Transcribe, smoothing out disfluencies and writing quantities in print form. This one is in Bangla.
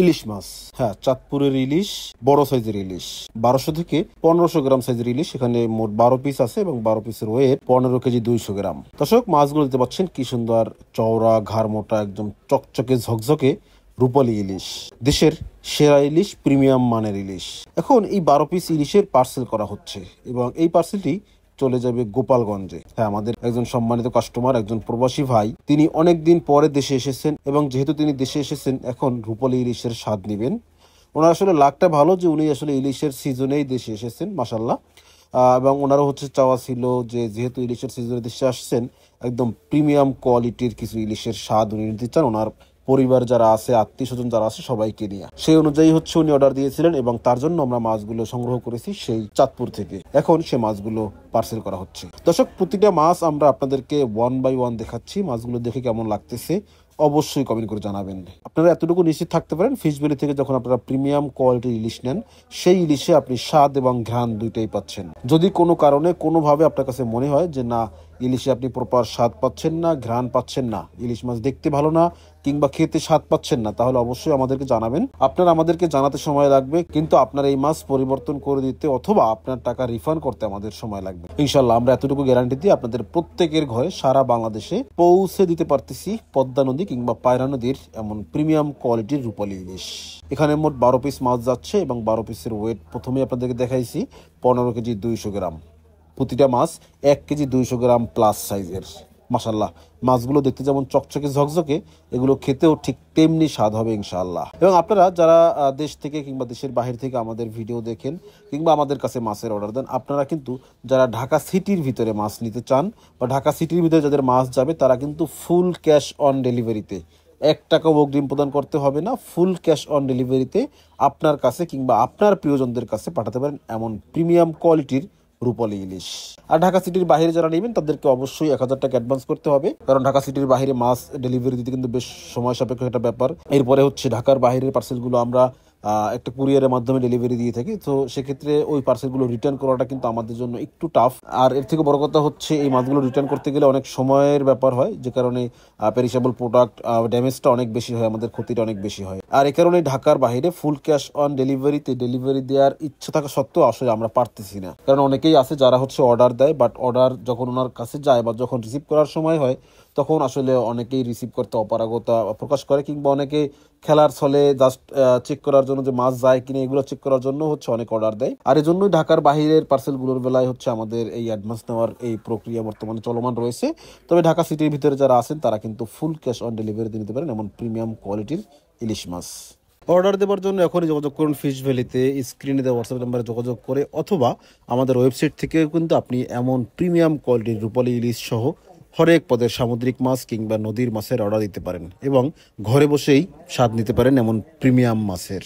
ইলিশ মাছ, হ্যাঁ, চাঁদপুরের ইলিশ, বড় সাইজের ইলিশ, 1200 থেকে 1500 গ্রাম সাইজের ইলিশ। এখানে মোট 12 পিস আছে এবং 12 পিসের ওয়েট 15 কেজি 200 গ্রাম। দর্শক, মাছগুলো দিতে পাচ্ছেন কি সুন্দর চওড়া, ঘাড় মোটা, একদম চকচকে ঝকঝকে রূপালী ইলিশ, দেশের সেরা ইলিশ, প্রিমিয়াম মানের ইলিশ। এখন এই 12 পিস ইলিশের পার্সেল করা হচ্ছে এবং এই পার্সেলটি চলে যাবে গোপালগঞ্জে। হ্যাঁ, আমাদের একজন সম্মানিত কাস্টমার, একজন প্রবাসী ভাই, তিনি অনেকদিন পরে দেশে এসেছেন এবং যেহেতু তিনি দেশে এসেছেন এখন রূপালী ইলিশের স্বাদ নেবেন। ওনার আসলে লাকটা ভালো যে উনি আসলে ইলিশের সিজনেই দেশে এসেছেন, মাসাল্লাহ। এবং ওনারও চাওয়া ছিল যে যেহেতু ইলিশের সিজনে দেশে আসছেন, একদম প্রিমিয়াম কোয়ালিটির কিছু ইলিশের স্বাদ উনি নিতে চান ওনার পরিবার যারা আছে, আত্মীয় স্বজন যারা আছে সবাইকে নিয়ে। সেই অনুযায়ী উনি অর্ডার দিয়েছিলেন এবং তার জন্য আমরা মাছগুলো সংগ্রহ করেছি সেই চাঁদপুর থেকে। এখন সে মাছগুলো পার্সেল করা হচ্ছে। দর্শক, প্রতিটা মাছ আমরা আপনাদেরকে 1 বাই 1 দেখাচ্ছি। মাছগুলো দেখে কেমন লাগতেছে অবশ্যই কমেন্ট করে জানাবেন। আপনারা এতটুকু নিশ্চিত থাকতে পারেন, ফিশ ভ্যালি থেকে যখন আপনারা প্রিমিয়াম কোয়ালিটির ইলিশ নেন, সেই ইলিশে আপনি স্বাদ এবং ঘ্রাণ দুইটাই পাচ্ছেন। যদি কোনো কারণে কোনোভাবে আপনার কাছে মনে হয় যে না, ইলিশে আপনি প্রপার স্বাদ পাচ্ছেন না, ঘ্রাণ পাচ্ছেন না, ইলিশ মাছ দেখতে ভালো না কিংবা খেতে স্বাদ পাচ্ছেন না, তাহলে অবশ্যই আমাদেরকে জানাবেন। আপনার আমাদেরকে জানাতে সময় লাগবে, কিন্তু আপনার এই মাছ পরিবর্তন করে দিতে অথবা আপনার টাকা রিফান্ড করতে আমাদের সময় লাগবে। ইনশাল্লাহ আমরা এতটুকু গ্যারান্টি দিয়ে আপনাদের প্রত্যেকের ঘরে সারা বাংলাদেশে পৌঁছে দিতে পারতেছি পদ্মা নদী কিংবা পায়রা নদীর এমন প্রিমিয়াম কোয়ালিটির রূপালী ইলিশ। এখানে মোট 12 পিস মাছ যাচ্ছে এবং 12 পিসের ওয়েট প্রথমে আপনাদেরকে দেখাইছি 15 কেজি 200 গ্রাম। প্রতিটা মাছ 1 কেজি 200 গ্রাম প্লাস সাইজের। মাশাল্লাহ, মাছগুলো দেখতে যেমন চকচকে ঝকঝকে, এগুলো খেতেও ঠিক তেমনি স্বাদ হবে ইনশাআল্লাহ। এবং আপনারা যারা দেশ থেকে কিংবা দেশের বাহির থেকে আমাদের ভিডিও দেখেন কিংবা আমাদের কাছে মাছের অর্ডার দেন, আপনারা কিন্তু যারা ঢাকা সিটির ভিতরে মাছ নিতে চান বা ঢাকা সিটির ভিতরে যাদের মাছ যাবে, তারা কিন্তু ফুল ক্যাশ অন ডেলিভারিতে 1 টাকাও অগ্রিম প্রদান করতে হবে না। ফুল ক্যাশ অন ডেলিভারিতে আপনার কাছে কিংবা আপনার প্রিয়জনদের কাছে পাঠাতে পারেন এমন প্রিমিয়াম কোয়ালিটির রূপালী ইলিশ। আর ঢাকা সিটির বাইরে যারা নেবেন তাদেরকে অবশ্যই 1000 টাকা অ্যাডভান্স করতে হবে, কারণ ঢাকা সিটির বাইরে মাছ ডেলিভারি দিতে কিন্তু বেশ সময় সাপেক্ষ একটা ব্যাপার। এরপরে ঢাকার বাইরের পার্সেলগুলো আমরা একটা কুরিয়ারের মাধ্যমে ডেলিভারি দিয়ে থাকি। তো সেক্ষেত্রে ওই পার্সেলগুলো রিটার্ন করাটা কিন্তু আমাদের জন্য একটু টাফ। আর এর থেকে বড় কথা এই মাছগুলো রিটার্ন করতে গেলে অনেক সময়ের ব্যাপার হয়, যে কারণে পেরিশেবল প্রোডাক্ট ড্যামেজটা অনেক বেশি হয়, আমাদের ক্ষতিটা অনেক বেশি হয়। আর এই কারণে ঢাকার বাইরে ফুল ক্যাশ অন ডেলিভারিতে ডেলিভারি দেওয়ার ইচ্ছা থাকা সত্ত্বেও আসলে আমরা পারতেছি না, কারণ অনেকেই আছে যারা অর্ডার দেয়, বাট অর্ডার যখন ওনার কাছে যায় বা যখন রিসিভ করার সময় হয় তখন আসলে অনেকেই রিসিভ করতে অপারগতা প্রকাশ করে, কিংবা অনেকে খেলার ছলে জাস্ট চেক করার জন্য যে মাছ যায় কিনা এগুলো চেক করার জন্য অনেক অর্ডার দেয়। আর এই জন্যই ঢাকার বাহিরের পার্সেলগুলোর বেলায় আমাদের এই অ্যাডভান্স নেওয়ার এই প্রক্রিয়া বর্তমানে চলমান রয়েছে। তবে ঢাকা সিটির ভিতরে যারা আছেন তারা কিন্তু ফুল ক্যাশ অন ডেলিভারি দিয়ে নিতে পারেন এমন প্রিমিয়াম কোয়ালিটির ইলিশ মাছ। অর্ডার দেওয়ার জন্য এখনই যোগাযোগ করুন ফিশ ভ্যালিতে, স্ক্রিনে দেওয়া হোয়াটসঅ্যাপ নাম্বারে যোগাযোগ করে, অথবা আমাদের ওয়েবসাইট থেকে কিন্তু আপনি এমন প্রিমিয়াম কোয়ালিটির রূপালী ইলিশ সহ হরেক পদের সামুদ্রিক মাছ কিংবা নদীর মাছের অর্ডার দিতে পারেন এবং ঘরে বসেই স্বাদ নিতে পারেন এমন প্রিমিয়াম মাছের।